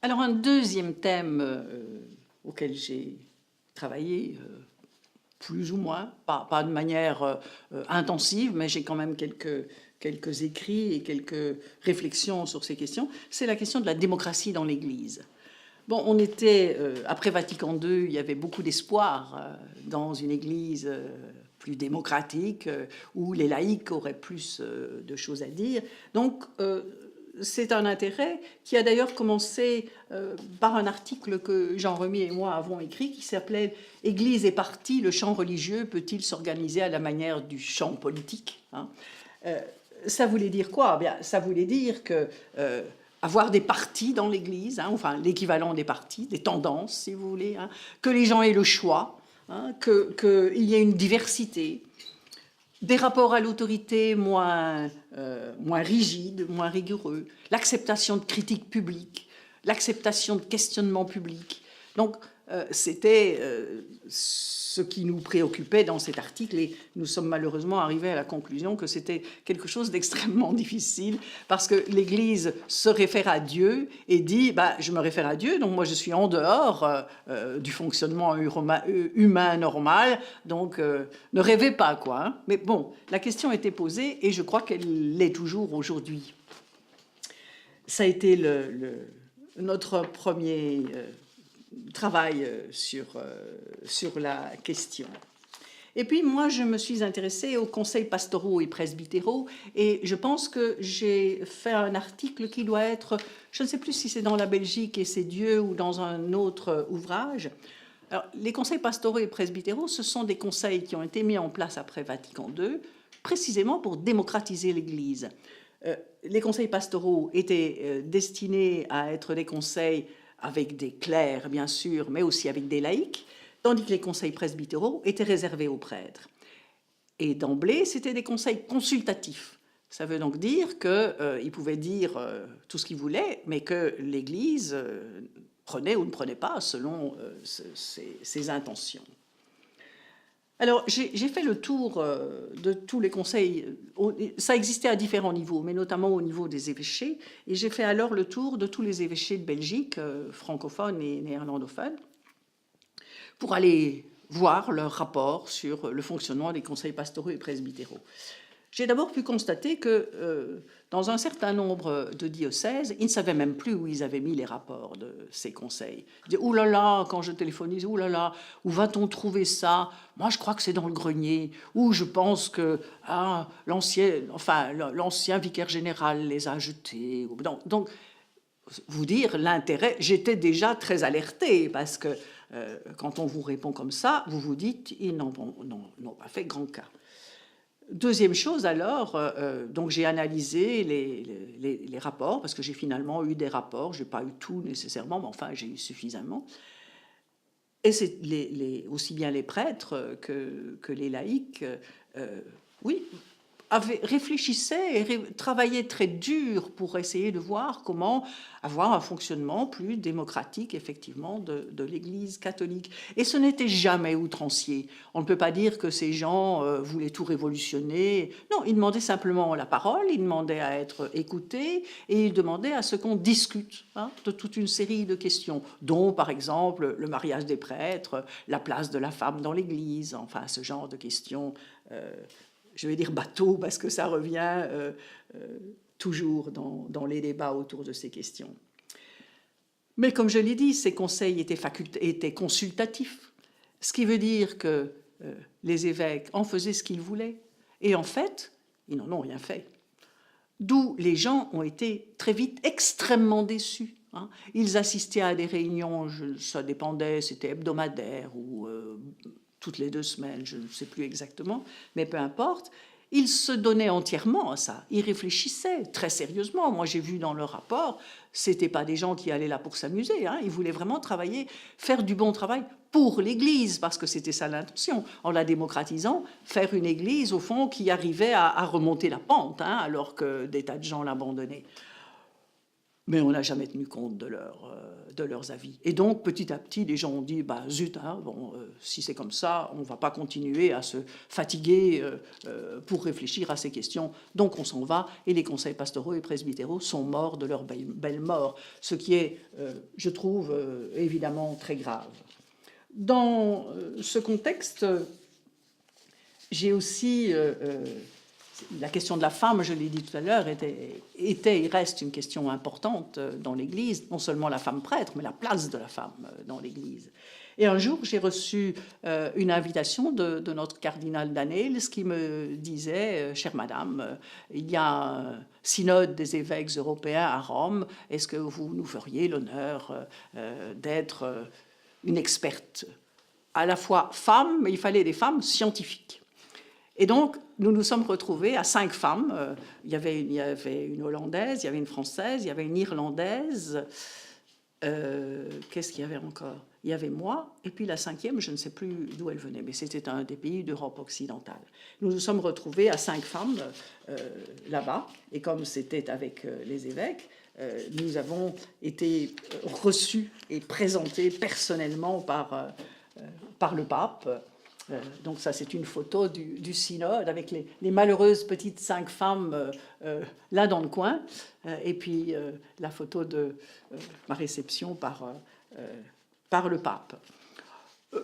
Alors un deuxième thème auquel j'ai travaillé plus ou moins, pas de manière intensive, mais j'ai quand même quelques écrits et quelques réflexions sur ces questions, c'est la question de la démocratie dans l'Église. Bon, on était, après Vatican II, il y avait beaucoup d'espoir dans une Église plus démocratique, où les laïcs auraient plus de choses à dire. Donc, c'est un intérêt qui a d'ailleurs commencé par un article que Jean Remy et moi avons écrit qui s'appelait « Église et parti, le champ religieux peut-il s'organiser à la manière du champ politique » ça voulait dire quoi? Bien, ça voulait dire que avoir des partis dans l'Église, enfin l'équivalent des partis, des tendances, si vous voulez, que les gens aient le choix, qu'il y ait une diversité, des rapports à l'autorité moins rigides, moins rigoureux, l'acceptation de critiques publiques, l'acceptation de questionnements publics. Donc, c'était ce qui nous préoccupait dans cet article, et nous sommes malheureusement arrivés à la conclusion que c'était quelque chose d'extrêmement difficile, parce que l'Église se réfère à Dieu et dit je me réfère à Dieu, donc moi je suis en dehors du fonctionnement humain normal, donc ne rêvez pas, quoi. Hein. Mais bon, la question était posée, et je crois qu'elle l'est toujours aujourd'hui. Ça a été notre premier travail sur la question. Et puis moi, je me suis intéressée aux conseils pastoraux et presbytéraux, et je pense que j'ai fait un article qui doit être, je ne sais plus si c'est dans La Belgique et ses dieux ou dans un autre ouvrage. Alors, les conseils pastoraux et presbytéraux, ce sont des conseils qui ont été mis en place après Vatican II, précisément pour démocratiser l'Église. Les conseils pastoraux étaient destinés à être des conseils avec des clercs, bien sûr, mais aussi avec des laïcs, tandis que les conseils presbytéraux étaient réservés aux prêtres. Et d'emblée, c'était des conseils consultatifs. Ça veut donc dire qu'ils pouvaient dire tout ce qu'ils voulaient, mais que l'Église prenait ou ne prenait pas selon ses intentions. Alors, j'ai fait le tour de tous les conseils. Ça existait à différents niveaux, mais notamment au niveau des évêchés. Et j'ai fait alors le tour de tous les évêchés de Belgique, francophones et néerlandophones, pour aller voir leur rapport sur le fonctionnement des conseils pastoraux et presbytéraux. J'ai d'abord pu constater que dans un certain nombre de diocèses, ils ne savaient même plus où ils avaient mis les rapports de ces conseils. Ils disaient « Ouh là là », quand je téléphone, ils disaient « Ouh là là, où va-t-on trouver ça? Moi, je crois que c'est dans le grenier. » Ou je pense que l'ancien vicaire général les a jetés. Donc, vous dire l'intérêt, j'étais déjà très alertée, parce que quand on vous répond comme ça, vous vous dites « Ils n'ont pas fait grand cas ». Deuxième chose alors, donc j'ai analysé les rapports, parce que j'ai finalement eu des rapports, je n'ai pas eu tout nécessairement, mais enfin j'ai eu suffisamment. Et c'est aussi bien les prêtres que les laïcs, oui, réfléchissaient et travaillaient très dur pour essayer de voir comment avoir un fonctionnement plus démocratique, effectivement, de l'Église catholique. Et ce n'était jamais outrancier. On ne peut pas dire que ces gens voulaient tout révolutionner. Non, ils demandaient simplement la parole, ils demandaient à être écoutés, et ils demandaient à ce qu'on discute de toute une série de questions, dont, par exemple, le mariage des prêtres, la place de la femme dans l'Église, enfin, ce genre de questions je vais dire bateau, parce que ça revient toujours dans les débats autour de ces questions. Mais comme je l'ai dit, ces conseils étaient consultatifs, ce qui veut dire que les évêques en faisaient ce qu'ils voulaient, et en fait, ils n'en ont rien fait. D'où les gens ont été très vite extrêmement déçus. Ils assistaient à des réunions, ça dépendait, c'était hebdomadaire ou toutes les 2 semaines, je ne sais plus exactement, mais peu importe. ils se donnaient entièrement à ça. Ils réfléchissaient très sérieusement. Moi, j'ai vu dans leur rapport, c'était pas des gens qui allaient là pour s'amuser. Hein. Ils voulaient vraiment travailler, faire du bon travail pour l'Église, parce que c'était ça l'intention. En la démocratisant, faire une Église, au fond, qui arrivait à remonter la pente, hein, alors que des tas de gens l'abandonnaient. Mais on n'a jamais tenu compte de leurs avis. Et donc, petit à petit, les gens ont dit, bah, zut, hein, bon, si c'est comme ça, on ne va pas continuer à se fatiguer pour réfléchir à ces questions. Donc, on s'en va, et les conseils pastoraux et presbytéraux sont morts de leur belle mort, ce qui est, je trouve, évidemment très grave. Dans ce contexte, j'ai aussi... la question de la femme, je l'ai dit tout à l'heure, était et reste une question importante dans l'Église, non seulement la femme prêtre, mais la place de la femme dans l'Église. Et un jour, j'ai reçu une invitation de notre cardinal Danneels qui me disait, chère madame, il y a un synode des évêques européens à Rome, est-ce que vous nous feriez l'honneur d'être une experte à la fois femme, mais il fallait des femmes scientifiques. Et donc, nous nous sommes retrouvés à 5 femmes. Il y avait une Hollandaise, il y avait une Française, il y avait une Irlandaise. Qu'est-ce qu'il y avait encore? Il y avait moi, et puis la 5e, je ne sais plus d'où elle venait, mais c'était un des pays d'Europe occidentale. Nous nous sommes retrouvés à 5 femmes là-bas, et comme c'était avec les évêques, nous avons été reçus et présentés personnellement par le pape. Donc ça, c'est une photo du synode avec les malheureuses petites 5 femmes là dans le coin. Et puis la photo de ma réception par le pape.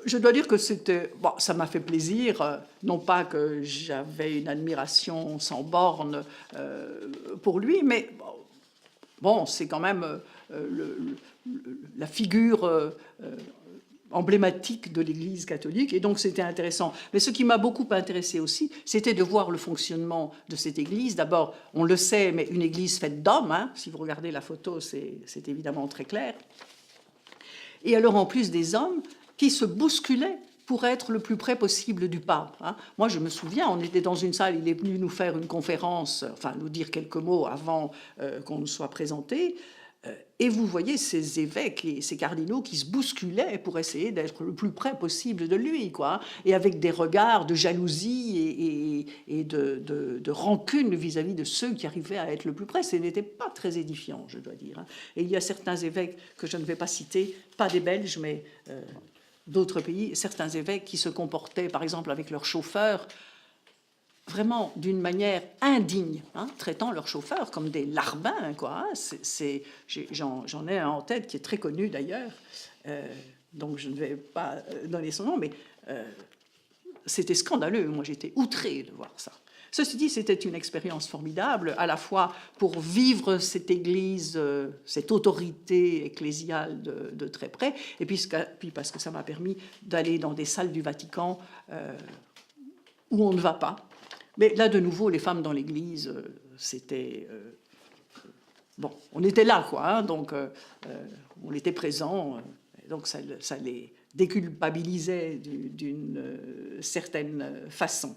Je dois dire que ça m'a fait plaisir, non pas que j'avais une admiration sans borne pour lui, mais bon, c'est quand même la figure emblématique de l'Église catholique, et donc c'était intéressant. Mais ce qui m'a beaucoup intéressé aussi, c'était de voir le fonctionnement de cette Église. D'abord, on le sait, mais une Église faite d'hommes, hein, si vous regardez la photo, c'est évidemment très clair. Et alors, en plus, des hommes qui se bousculaient pour être le plus près possible du pape. Hein. Moi, je me souviens, on était dans une salle, il est venu nous faire une conférence, enfin, nous dire quelques mots avant qu'on nous soit présenté. Et vous voyez ces évêques et ces cardinaux qui se bousculaient pour essayer d'être le plus près possible de lui, quoi, et avec des regards de jalousie et de rancune vis-à-vis de ceux qui arrivaient à être le plus près. Ce n'était pas très édifiant, je dois dire. Et il y a certains évêques que je ne vais pas citer, pas des Belges, mais d'autres pays, certains évêques qui se comportaient, par exemple, avec leurs chauffeurs, vraiment d'une manière indigne, hein, traitant leurs chauffeurs comme des larbins, quoi. Hein. J'en ai un en tête qui est très connu d'ailleurs, donc je ne vais pas donner son nom, mais c'était scandaleux. Moi, j'étais outrée de voir ça. Ceci dit, c'était une expérience formidable, à la fois pour vivre cette Église, cette autorité ecclésiale de très près, et puis parce que ça m'a permis d'aller dans des salles du Vatican où on ne va pas. Mais là, de nouveau, les femmes dans l'Église, c'était... bon, on était là, quoi, hein, donc on était présents, donc ça les déculpabilisait d'une certaine façon.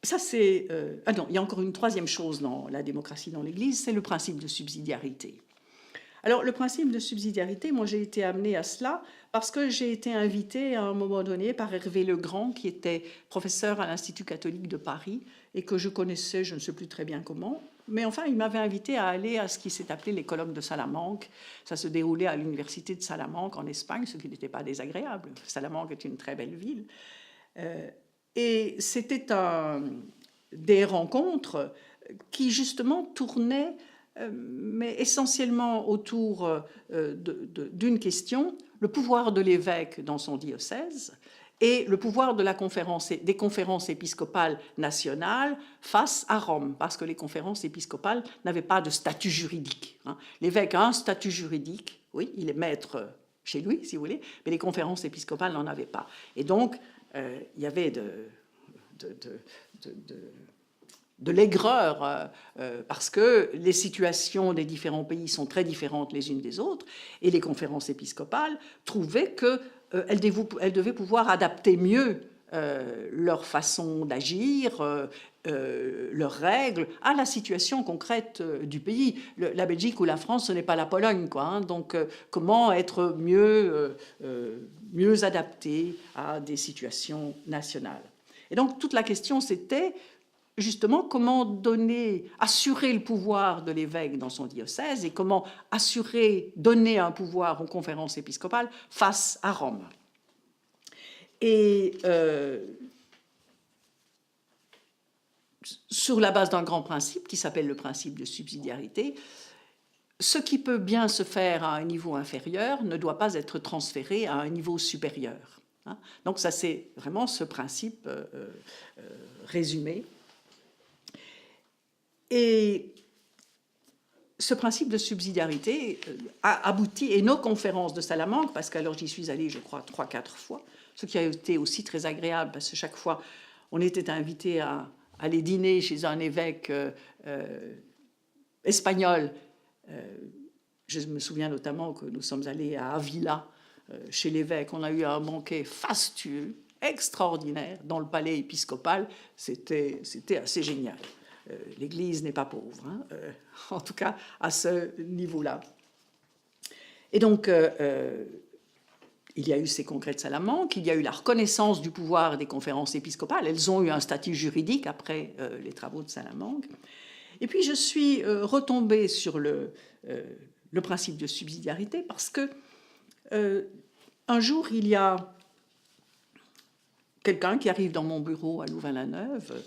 Ça, c'est... ah non, il y a encore une troisième chose dans la démocratie dans l'Église, c'est le principe de subsidiarité. Alors, le principe de subsidiarité, moi, j'ai été amenée à cela parce que j'ai été invitée à un moment donné par Hervé Legrand, qui était professeur à l'Institut catholique de Paris et que je connaissais, je ne sais plus très bien comment, mais enfin, il m'avait invitée à aller à ce qui s'est appelé les colloques de Salamanque. Ça se déroulait à l'université de Salamanque en Espagne, ce qui n'était pas désagréable. Salamanque est une très belle ville. Et c'était des rencontres qui, justement, tournaient mais essentiellement autour d'une question, le pouvoir de l'évêque dans son diocèse et le pouvoir de des conférences épiscopales nationales face à Rome, parce que les conférences épiscopales n'avaient pas de statut juridique. Hein. L'évêque a un statut juridique, oui, il est maître chez lui, si vous voulez, mais les conférences épiscopales n'en avaient pas. Et donc, il y avait de l'aigreur, parce que les situations des différents pays sont très différentes les unes des autres, et les conférences épiscopales trouvaient qu'elles devaient pouvoir adapter mieux leur façon d'agir, leurs règles, à la situation concrète du pays. La Belgique ou la France, ce n'est pas la Pologne, quoi, hein. Donc, comment être mieux adapté à des situations nationales. Et donc, toute la question, c'était justement comment assurer le pouvoir de l'évêque dans son diocèse et comment donner un pouvoir aux conférences épiscopales face à Rome. Et sur la base d'un grand principe qui s'appelle le principe de subsidiarité, ce qui peut bien se faire à un niveau inférieur ne doit pas être transféré à un niveau supérieur. Hein. Donc ça, c'est vraiment ce principe résumé. Et ce principe de subsidiarité a abouti, et nos conférences de Salamanque, parce qu'alors j'y suis allée, je crois, 3-4 fois, ce qui a été aussi très agréable, parce que chaque fois, on était invité à aller dîner chez un évêque espagnol. Je me souviens notamment que nous sommes allés à Avila, chez l'évêque. On a eu un banquet fastueux, extraordinaire, dans le palais épiscopal. C'était assez génial. L'Église n'est pas pauvre, hein, en tout cas à ce niveau-là. Et donc, il y a eu ces congrès de Salamanque, il y a eu la reconnaissance du pouvoir des conférences épiscopales. Elles ont eu un statut juridique après les travaux de Salamanque. Et puis, je suis retombée sur le principe de subsidiarité parce que un jour, il y a quelqu'un qui arrive dans mon bureau à Louvain-la-Neuve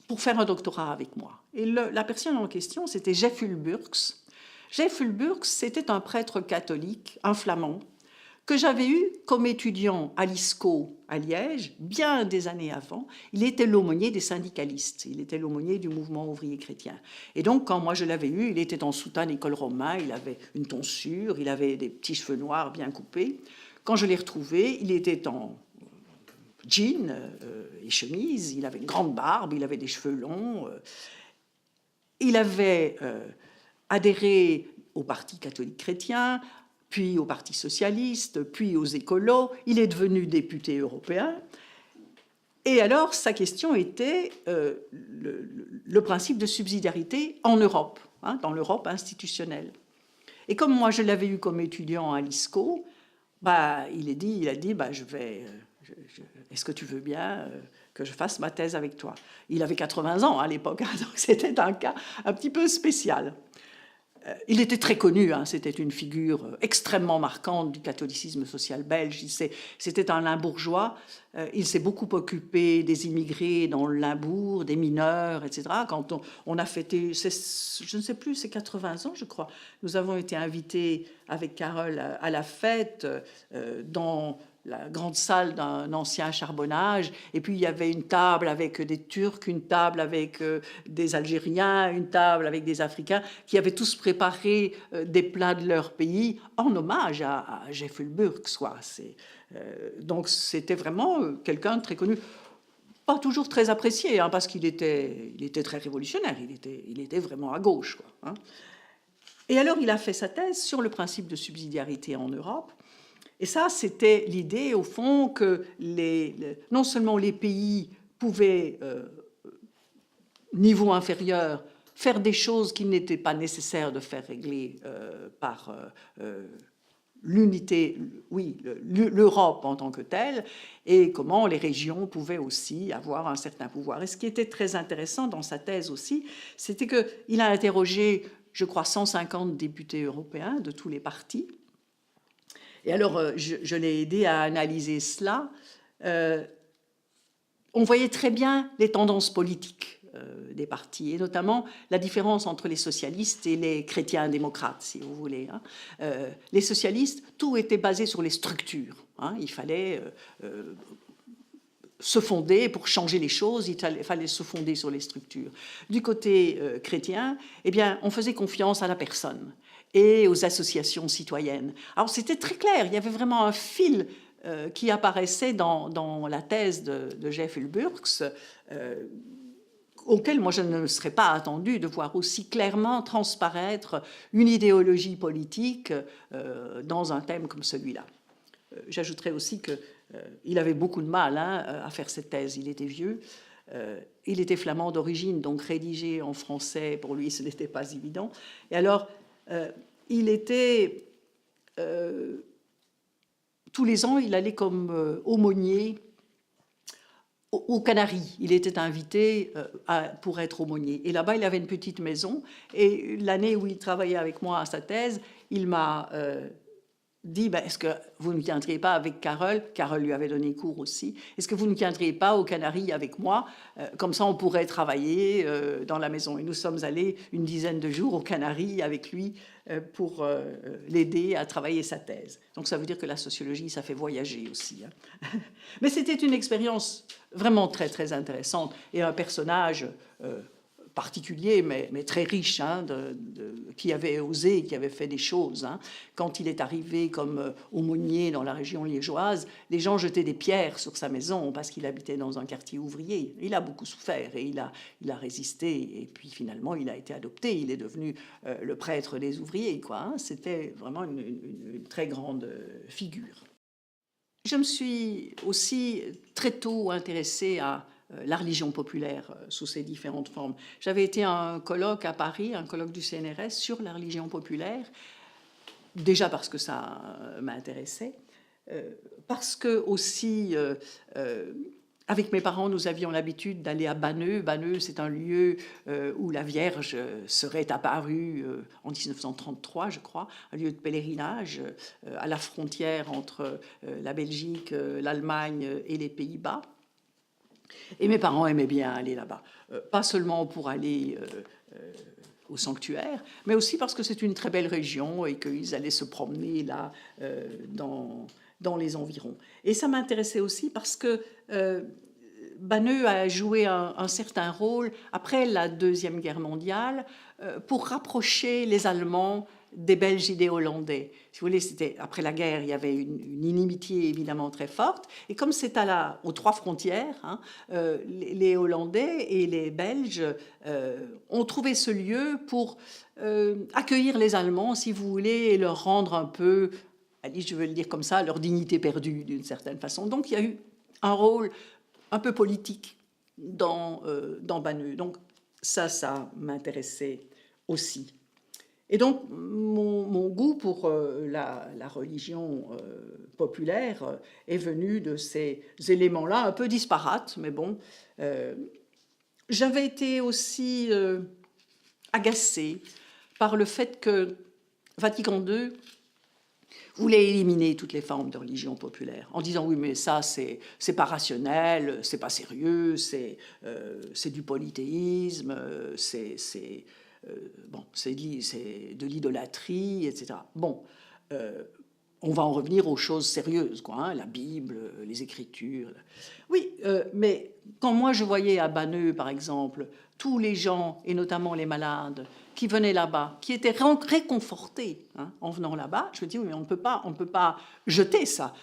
pour faire un doctorat avec moi. Et la personne en question, c'était Jeff Ulburgs. Jeff Ulburgs, c'était un prêtre catholique, un flamand, que j'avais eu comme étudiant à l'ISCO à Liège, bien des années avant. Il était l'aumônier des syndicalistes, il était l'aumônier du mouvement ouvrier chrétien. Et donc, quand moi je l'avais eu, il était en soutane école romain, il avait une tonsure, il avait des petits cheveux noirs bien coupés. Quand je l'ai retrouvé, il était en jean et chemise, il avait une grande barbe, il avait des cheveux longs. Il avait adhéré au Parti catholique chrétien, puis au Parti socialiste, puis aux écolos. Il est devenu député européen. Et alors, sa question était le principe de subsidiarité en Europe, hein, dans l'Europe institutionnelle. Et comme moi, je l'avais eu comme étudiant à l'ISCO, il a dit, est-ce que tu veux bien que je fasse ma thèse avec toi? Il avait 80 ans à l'époque, hein, donc c'était un cas un petit peu spécial. Il était très connu, hein, c'était une figure extrêmement marquante du catholicisme social belge. C'était un Limbourgeois. Il s'est beaucoup occupé des immigrés dans le Limbourg, des mineurs, etc. Quand on a fêté, je ne sais plus, c'est 80 ans, je crois. Nous avons été invités avec Carole à la fête dans la grande salle d'un ancien charbonnage, et puis il y avait une table avec des Turcs, une table avec des Algériens, une table avec des Africains, qui avaient tous préparé des plats de leur pays en hommage à Jeff Ulburgs, quoi. Donc c'était vraiment quelqu'un de très connu, pas toujours très apprécié, hein, parce qu'il était très révolutionnaire, il était vraiment à gauche, quoi, hein. Et alors il a fait sa thèse sur le principe de subsidiarité en Europe. Et ça, c'était l'idée, au fond, que non seulement les pays pouvaient, niveau inférieur, faire des choses qui n'étaient pas nécessaires de faire régler par l'unité, l'Europe en tant que telle, et comment les régions pouvaient aussi avoir un certain pouvoir. Et ce qui était très intéressant dans sa thèse aussi, c'était qu'il a interrogé, je crois, 150 députés européens de tous les partis. Et alors, je l'ai aidé à analyser cela. On voyait très bien les tendances politiques des partis, et notamment la différence entre les socialistes et les chrétiens démocrates, si vous voulez, hein. Les socialistes, tout était basé sur les structures, hein. Il fallait se fonder pour changer les choses, il fallait se fonder sur les structures. Du côté chrétien, eh bien, on faisait confiance à la personne et aux associations citoyennes. Alors c'était très clair, il y avait vraiment un fil qui apparaissait dans la thèse de Jeff Ulburgs, auquel moi je ne me serais pas attendue de voir aussi clairement transparaître une idéologie politique dans un thème comme celui-là. J'ajouterais aussi que il avait beaucoup de mal à faire cette thèse, il était vieux. Il était flamand d'origine, donc rédigé en français, pour lui, ce n'était pas évident. Et alors, il était... tous les ans, il allait comme aumônier aux Canaries. Il était invité pour être aumônier. Et là-bas, il avait une petite maison. Et l'année où il travaillait avec moi à sa thèse, il m'a dit, est-ce que vous ne viendriez pas avec Carole? Carole lui avait donné cours aussi. Est-ce que vous ne viendriez pas aux Canaries avec moi? Comme ça, on pourrait travailler dans la maison. Et nous sommes allés une dizaine de jours aux Canaries avec lui pour l'aider à travailler sa thèse. Donc ça veut dire que la sociologie, ça fait voyager aussi. Mais c'était une expérience vraiment très, très intéressante. Et un personnage particulier, mais très riche, qui avait osé, qui avait fait des choses. Quand il est arrivé comme aumônier dans la région liégeoise, les gens jetaient des pierres sur sa maison parce qu'il habitait dans un quartier ouvrier. Il a beaucoup souffert et il a résisté. Et puis finalement, il a été adopté. Il est devenu le prêtre des ouvriers, quoi. C'était vraiment une très grande figure. Je me suis aussi très tôt intéressée à la religion populaire sous ses différentes formes. J'avais été à un colloque à Paris, un colloque du CNRS sur la religion populaire, déjà parce que ça m'intéressait, parce que aussi, avec mes parents, nous avions l'habitude d'aller à Banneux. Banneux, c'est un lieu où la Vierge serait apparue en 1933, je crois, un lieu de pèlerinage à la frontière entre la Belgique, l'Allemagne et les Pays-Bas. Et mes parents aimaient bien aller là-bas, pas seulement pour aller au sanctuaire, mais aussi parce que c'est une très belle région et qu'ils allaient se promener là dans les environs. Et ça m'intéressait aussi parce que Banneux a joué un certain rôle après la Deuxième Guerre mondiale pour rapprocher les Allemands des Belges et des Hollandais. Si vous voulez, c'était après la guerre, il y avait une inimitié évidemment très forte. Et comme c'est aux trois frontières, les Hollandais et les Belges ont trouvé ce lieu pour accueillir les Allemands, si vous voulez, et leur rendre un peu, allez, je veux le dire comme ça, leur dignité perdue d'une certaine façon. Donc il y a eu un rôle un peu politique dans Banneux. Donc ça m'intéressait aussi. Et donc, mon goût pour la religion populaire est venu de ces éléments-là, un peu disparates, mais bon. J'avais été aussi agacée par le fait que Vatican II voulait éliminer toutes les formes de religion populaire, en disant oui, mais ça, c'est pas rationnel, c'est pas sérieux, c'est du polythéisme, c'est de l'idolâtrie, etc. Bon, on va en revenir aux choses sérieuses, quoi, la Bible, les Écritures. Oui, mais quand moi je voyais à Banneux, par exemple, tous les gens, et notamment les malades, qui venaient là-bas, qui étaient réconfortés en venant là-bas, je me dis, oui, mais on ne peut pas jeter ça.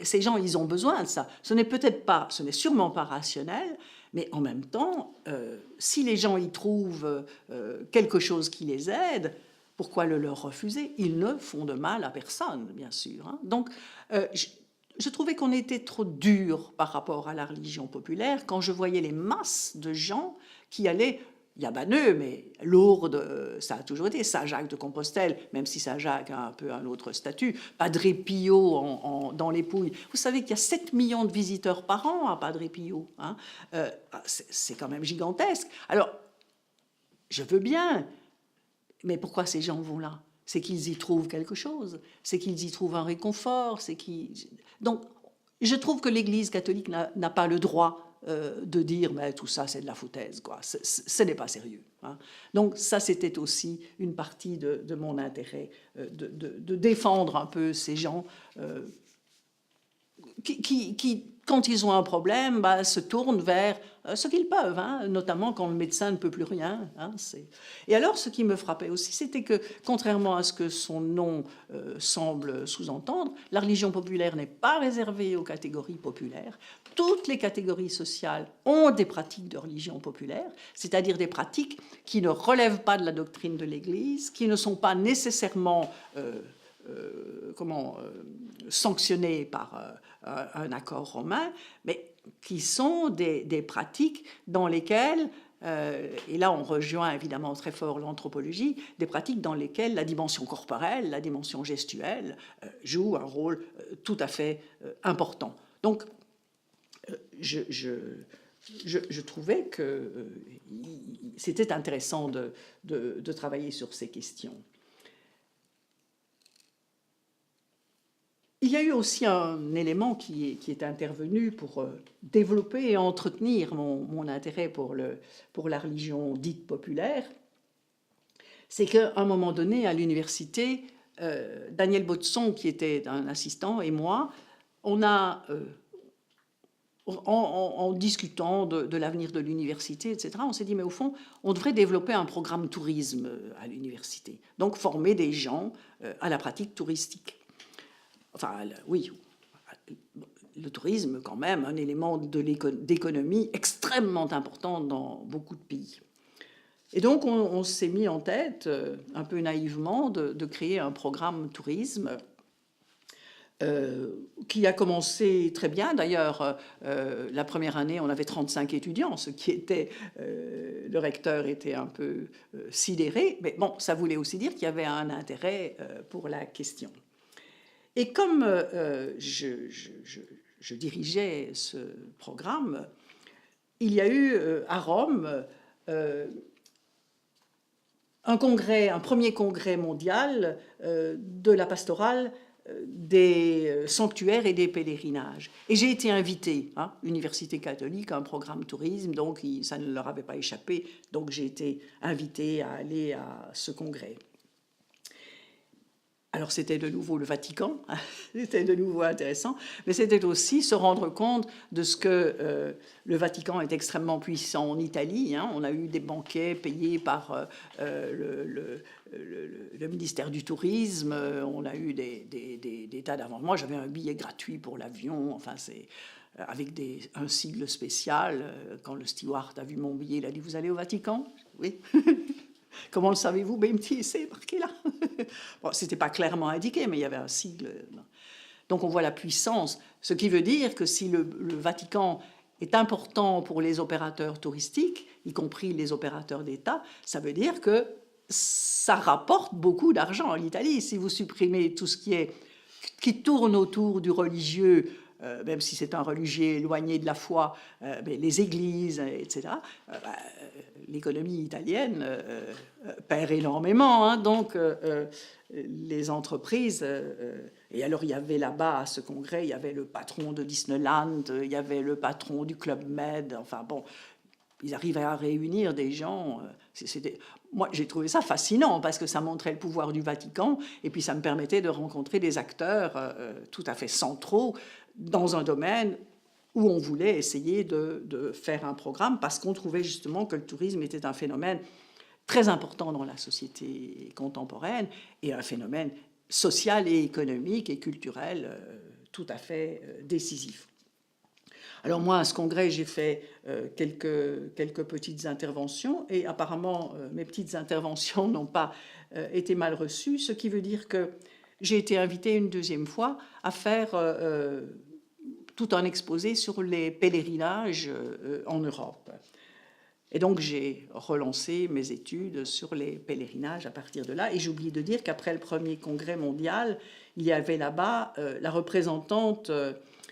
Ces gens, ils ont besoin de ça. Ce n'est sûrement pas rationnel, mais en même temps, si les gens y trouvent quelque chose qui les aide, pourquoi le leur refuser? Ils ne font de mal à personne, bien sûr. Donc, je trouvais qu'on était trop dur par rapport à la religion populaire quand je voyais les masses de gens qui allaient. Il y a Banneux, mais Lourdes, ça a toujours été Saint-Jacques de Compostelle, même si Saint-Jacques a un peu un autre statut. Padre Pio dans les Pouilles. Vous savez qu'il y a 7 millions de visiteurs par an à Padre Pio. C'est quand même gigantesque. Alors, je veux bien, mais pourquoi ces gens vont là? C'est qu'ils y trouvent quelque chose, c'est qu'ils y trouvent un réconfort, Donc, je trouve que l'Église catholique n'a pas le droit de dire mais tout ça c'est de la foutaise, quoi. Ce n'est pas sérieux. Donc ça c'était aussi une partie de mon intérêt, de défendre un peu ces gens qui, quand ils ont un problème, se tournent vers ce qu'ils peuvent, notamment quand le médecin ne peut plus rien. Et alors, ce qui me frappait aussi, c'était que, contrairement à ce que son nom semble sous-entendre, la religion populaire n'est pas réservée aux catégories populaires. Toutes les catégories sociales ont des pratiques de religion populaire, c'est-à-dire des pratiques qui ne relèvent pas de la doctrine de l'Église, qui ne sont pas nécessairement sanctionnés par un accord romain, mais qui sont des pratiques dans lesquelles, et là on rejoint évidemment très fort l'anthropologie, des pratiques dans lesquelles la dimension corporelle, la dimension gestuelle joue un rôle tout à fait important. Donc, je trouvais que c'était intéressant de travailler sur ces questions. Il y a eu aussi un élément qui est intervenu pour développer et entretenir mon intérêt pour la religion dite populaire. C'est qu'à un moment donné, à l'université, Daniel Baudson, qui était un assistant, et moi, on a, en discutant de l'avenir de l'université, etc., on s'est dit, mais au fond, on devrait développer un programme tourisme à l'université. Donc, former des gens à la pratique touristique. Enfin, oui, le tourisme, quand même, un élément d'économie extrêmement important dans beaucoup de pays. Et donc, on s'est mis en tête, un peu naïvement, de créer un programme tourisme qui a commencé très bien. D'ailleurs, la première année, on avait 35 étudiants, ce qui était... le recteur était un peu sidéré, mais bon, ça voulait aussi dire qu'il y avait un intérêt pour la question. Et comme je dirigeais ce programme, il y a eu à Rome un premier congrès mondial de la pastorale des sanctuaires et des pèlerinages. Et j'ai été invitée, Université catholique, un programme tourisme, donc ça ne leur avait pas échappé, donc j'ai été invitée à aller à ce congrès. Alors c'était de nouveau le Vatican, c'était de nouveau intéressant, mais c'était aussi se rendre compte de ce que le Vatican est extrêmement puissant en Italie. On a eu des banquets payés par le ministère du Tourisme, on a eu des tas d'avants. Moi j'avais un billet gratuit pour l'avion, enfin c'est... avec un sigle spécial. Quand le steward a vu mon billet, il a dit « Vous allez au Vatican ?» Oui. Comment le savez-vous? Ben, il me dit, c'est marqué là. Bon, ce n'était pas clairement indiqué, mais il y avait un sigle. Donc on voit la puissance, ce qui veut dire que si le Vatican est important pour les opérateurs touristiques, y compris les opérateurs d'État, ça veut dire que ça rapporte beaucoup d'argent à l'Italie. Si vous supprimez tout ce qui tourne autour du religieux, même si c'est un religieux éloigné de la foi, les églises, etc., l'économie italienne perd énormément. Donc, les entreprises... et alors, il y avait là-bas, à ce congrès, il y avait le patron de Disneyland, il y avait le patron du Club Med. Enfin, bon, ils arrivaient à réunir des gens... Moi, j'ai trouvé ça fascinant parce que ça montrait le pouvoir du Vatican et puis ça me permettait de rencontrer des acteurs tout à fait centraux dans un domaine où on voulait essayer de faire un programme parce qu'on trouvait justement que le tourisme était un phénomène très important dans la société contemporaine et un phénomène social et économique et culturel tout à fait décisif. Alors moi, à ce congrès, j'ai fait quelques petites interventions et apparemment, mes petites interventions n'ont pas été mal reçues, ce qui veut dire que j'ai été invitée une deuxième fois à faire tout un exposé sur les pèlerinages en Europe. Et donc, j'ai relancé mes études sur les pèlerinages à partir de là. Et j'ai oublié de dire qu'après le premier congrès mondial, il y avait là-bas la représentante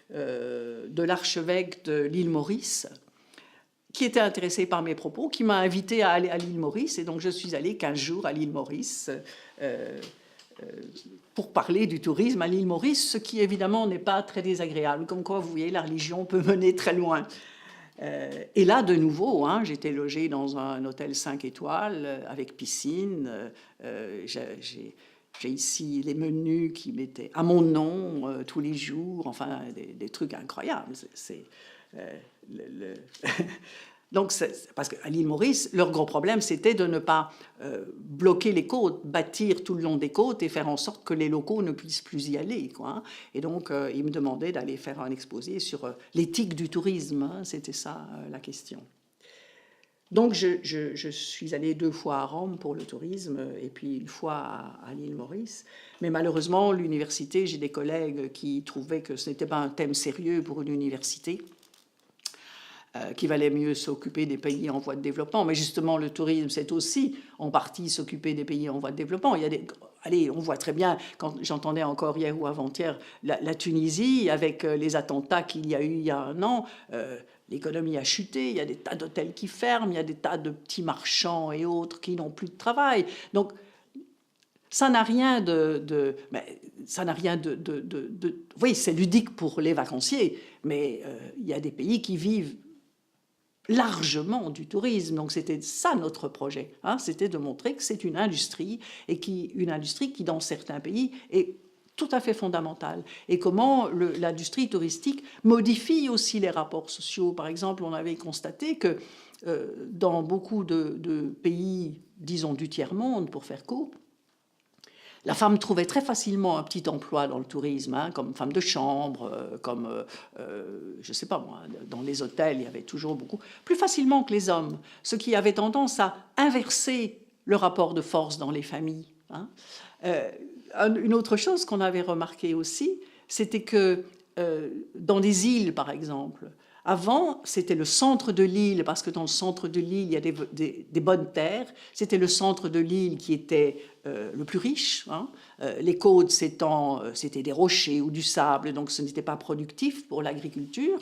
de l'archevêque de l'île Maurice, qui était intéressée par mes propos, qui m'a invitée à aller à l'île Maurice. Et donc, je suis allée 15 jours à l'île Maurice pour parler du tourisme à l'île Maurice, ce qui, évidemment, n'est pas très désagréable. Comme quoi, vous voyez, la religion peut mener très loin. Et là, de nouveau, j'étais logée dans un hôtel 5 étoiles avec piscine. J'ai ici les menus qui mettaient à mon nom tous les jours, enfin des trucs incroyables. Donc, parce qu'à l'île Maurice, leur gros problème, c'était de ne pas bloquer les côtes, bâtir tout le long des côtes et faire en sorte que les locaux ne puissent plus y aller, quoi. Et donc, ils me demandaient d'aller faire un exposé sur l'éthique du tourisme. C'était ça la question. Donc je suis allée 2 fois à Rome pour le tourisme et puis 1 fois à l'île Maurice. Mais malheureusement, l'université, j'ai des collègues qui trouvaient que ce n'était pas un thème sérieux pour une université, qu'il valait mieux s'occuper des pays en voie de développement. Mais justement, le tourisme, c'est aussi en partie s'occuper des pays en voie de développement. Il y a des... Allez, on voit très bien, quand j'entendais encore hier ou avant-hier, la Tunisie, avec les attentats qu'il y a eu il y a 1 an, l'économie a chuté, il y a des tas d'hôtels qui ferment, il y a des tas de petits marchands et autres qui n'ont plus de travail. Donc, ça n'a rien ça n'a rien oui, c'est ludique pour les vacanciers, mais il y a des pays qui vivent largement du tourisme. Donc c'était ça notre projet, hein, c'était de montrer que c'est une industrie, et une industrie qui, dans certains pays, est tout à fait fondamentale. Et comment l'industrie touristique modifie aussi les rapports sociaux. Par exemple, on avait constaté que dans beaucoup de pays, disons du tiers-monde, pour faire court, la femme trouvait très facilement un petit emploi dans le tourisme, hein, comme femme de chambre, comme, je ne sais pas moi, dans les hôtels, il y avait toujours beaucoup, plus facilement que les hommes, ce qui avait tendance à inverser le rapport de force dans les familles. Hein. Une autre chose qu'on avait remarqué aussi, c'était que dans les îles, par exemple, avant, c'était le centre de l'île, parce que dans le centre de l'île, il y a des bonnes terres. C'était le centre de l'île qui était le plus riche. Hein. Les côtes, c'était des rochers ou du sable, donc ce n'était pas productif pour l'agriculture.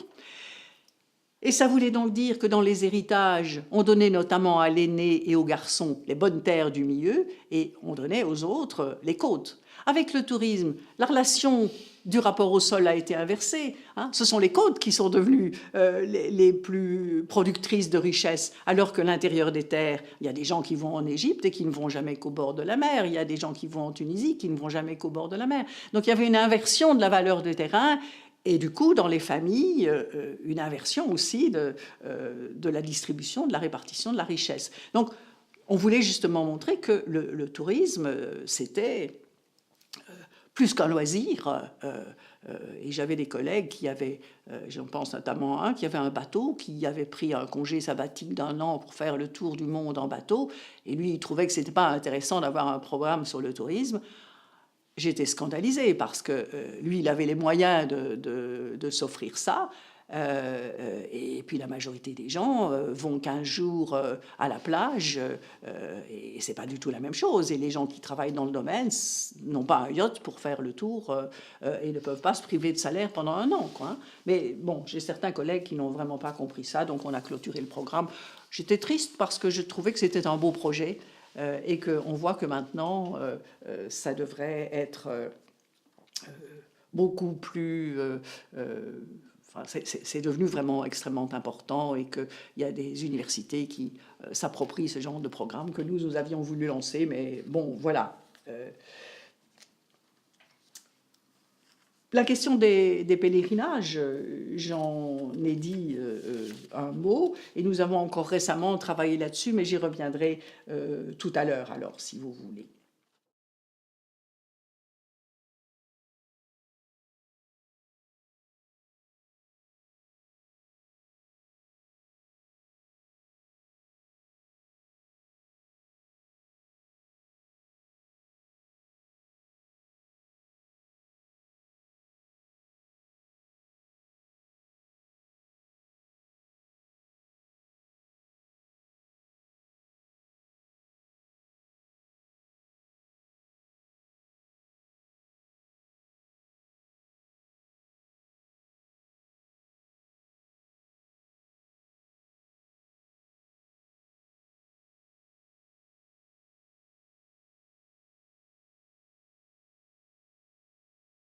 Et ça voulait donc dire que dans les héritages, on donnait notamment à l'aîné et aux garçons les bonnes terres du milieu, et on donnait aux autres les côtes. Avec le tourisme, la relation du rapport au sol a été inversée. Hein. Ce sont les côtes qui sont devenues les plus productrices de richesse, alors que l'intérieur des terres, il y a des gens qui vont en Égypte et qui ne vont jamais qu'au bord de la mer. Il y a des gens qui vont en Tunisie qui ne vont jamais qu'au bord de la mer. Donc il y avait une inversion de la valeur du terrain. Et du coup, dans les familles, une inversion aussi de la distribution, de la répartition de la richesse. Donc, on voulait justement montrer que le tourisme, c'était plus qu'un loisir. Et j'avais des collègues qui avaient, j'en pense notamment à un, qui avait un bateau, qui avait pris un congé sabbatique d'1 an pour faire le tour du monde en bateau. Et lui, il trouvait que ce n'était pas intéressant d'avoir un programme sur le tourisme. J'étais scandalisée parce que lui, il avait les moyens de s'offrir ça. Et puis la majorité des gens vont 15 jours à la plage et c'est pas du tout la même chose. Et les gens qui travaillent dans le domaine n'ont pas un yacht pour faire le tour et ne peuvent pas se priver de salaire pendant 1 an, quoi, hein. Mais bon, j'ai certains collègues qui n'ont vraiment pas compris ça, donc on a clôturé le programme. J'étais triste parce que je trouvais que c'était un beau projet. Et qu'on voit que maintenant, ça devrait être beaucoup plus... Enfin, c'est devenu vraiment extrêmement important et qu'il y a des universités qui s'approprient ce genre de programme que nous avions voulu lancer, mais bon, voilà. La question des pèlerinages, j'en ai dit un mot, et nous avons encore récemment travaillé là-dessus, mais j'y reviendrai tout à l'heure, alors, si vous voulez.